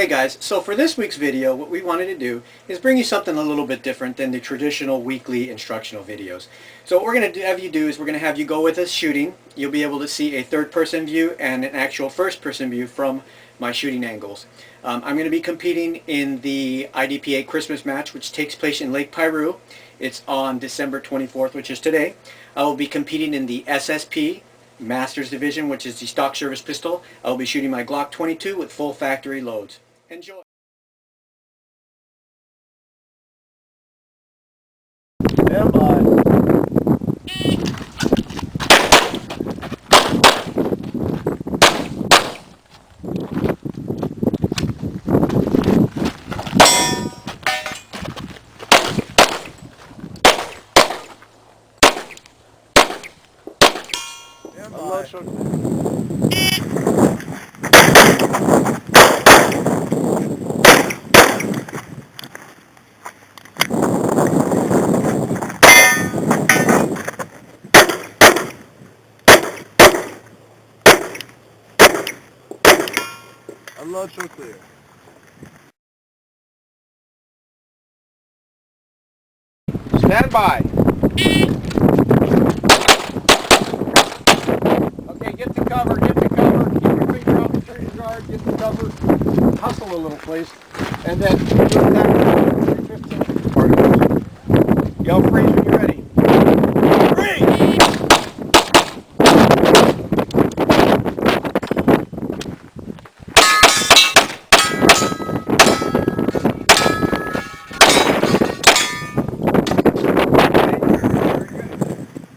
Hey guys, so for this week's video, what we wanted to do is bring you something a little bit different than the traditional weekly instructional videos. So what we're going to have you do is we're going to have you go with us shooting. You'll be able to see a third-person view and an actual first-person view from my shooting angles. I'm going to be competing in the IDPA Christmas match, which takes place in Lake Piru. It's on December 24th, which is today. I will be competing in the SSP Masters Division, which is the stock service pistol. I'll be shooting my Glock 22 with full factory loads. Enjoy. Stand by. Unload so clear. Stand by. Okay, get the cover, get the cover. Keep your finger off the trigger guard, get the cover. Hustle a little, please. And then do that 3/15 particles. Yell freeze when you're ready. Freeze!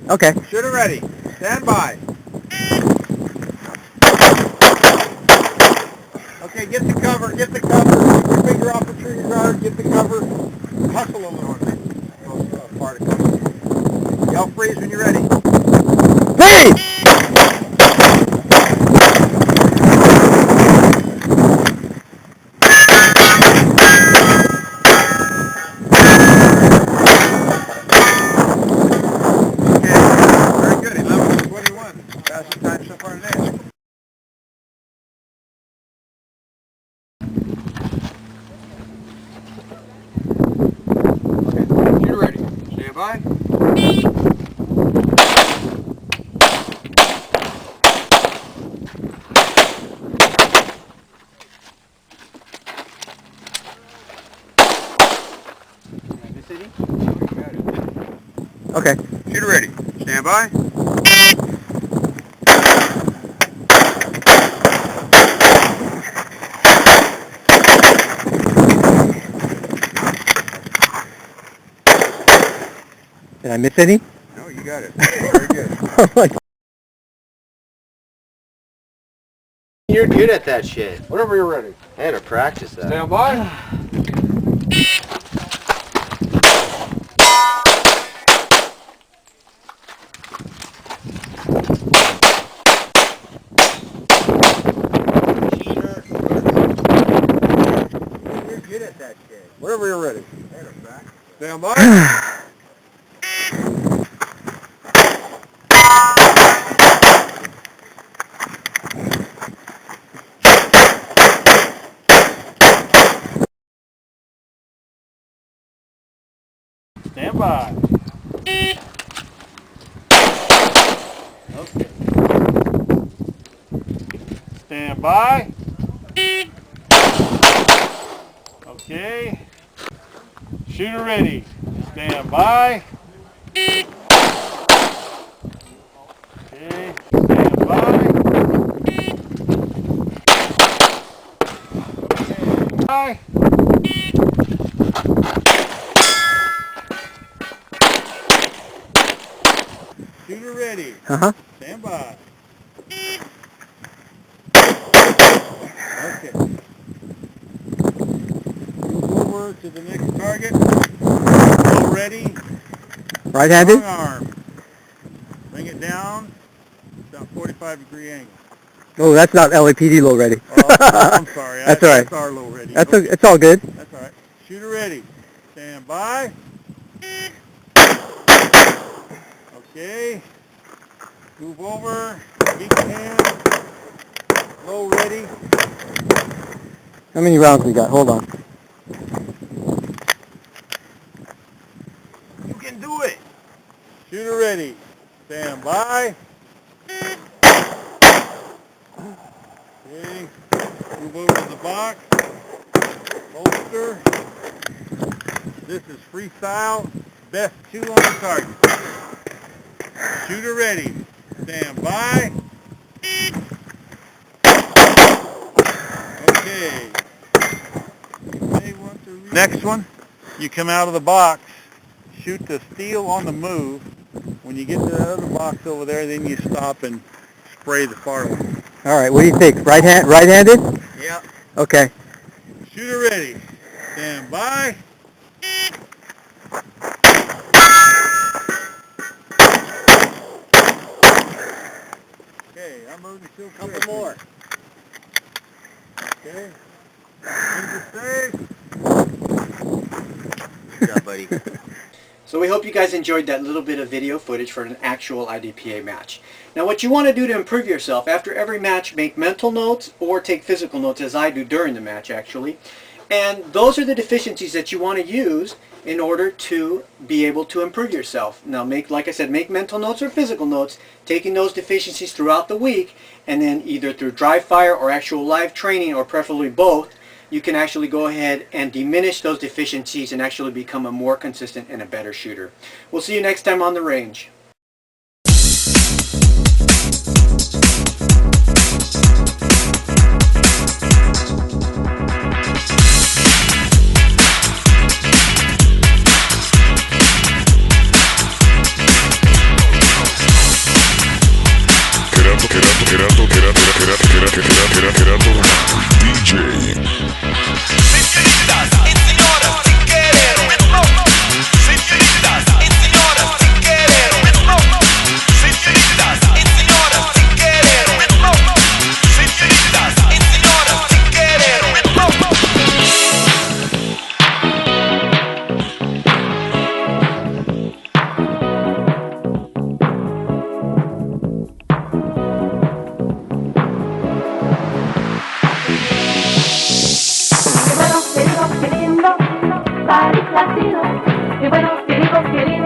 Okay. Shooter ready. Stand by. Okay, get the cover, get the cover. Keep your finger off the trigger guard, get the cover. Hustle a little on those particles. Yell freeze when you're ready. Freeze! Fastest time so far today. Okay, you're ready. Stand by. Okay. Shooter ready. Stand by. Did I miss any? No, you got it. Very good. You're good at that shit. Whenever you're ready. I had to practice that. Stand by. You're good at that shit. Whenever you're ready. Stand by. Stand by. Okay. Stand by. Okay. Shooter ready. Stand by. Okay. Stand by. Okay. Bye. Shooter ready. Uh-huh. Stand by. Okay. Move over to the next target. All ready. Right-handed? Long arm. Bring it down. About 45-degree angle. Oh, that's not LAPD low ready. Oh, I'm sorry. That's all right. That's our low ready. That's Okay. it's all good. That's all right. Shooter ready. Stand by. Okay. Move over. Keep your hand. Low ready. How many rounds we got? Hold on. You can do it. Shooter ready. Stand by. Okay. Move over to the box. Holster. This is freestyle. Best two on the target. Shooter ready. Stand by. Okay. Next one, you come out of the box, shoot the steel on the move. When you get to the other box over there, then you stop and spray the far one. All right. What do you think? Right-handed? Yeah. Okay. Shooter ready. Stand by. Okay, I'm moving still clear. Couple more. Okay. Safe. Good job, buddy. So we hope you guys enjoyed that little bit of video footage for an actual IDPA match. Now what you want to do to improve yourself, after every match, make mental notes or take physical notes, as I do during the match actually. And those are the deficiencies that you want to use in order to be able to improve yourself. Now like I said, make mental notes or physical notes, taking those deficiencies throughout the week, and then either through dry fire or actual live training, or preferably both, you can actually go ahead and diminish those deficiencies and actually become a more consistent and a better shooter. We'll see you next time on the range. Qué bueno, querido, qué lindo, París latino. Qué bueno, querido, qué lindo.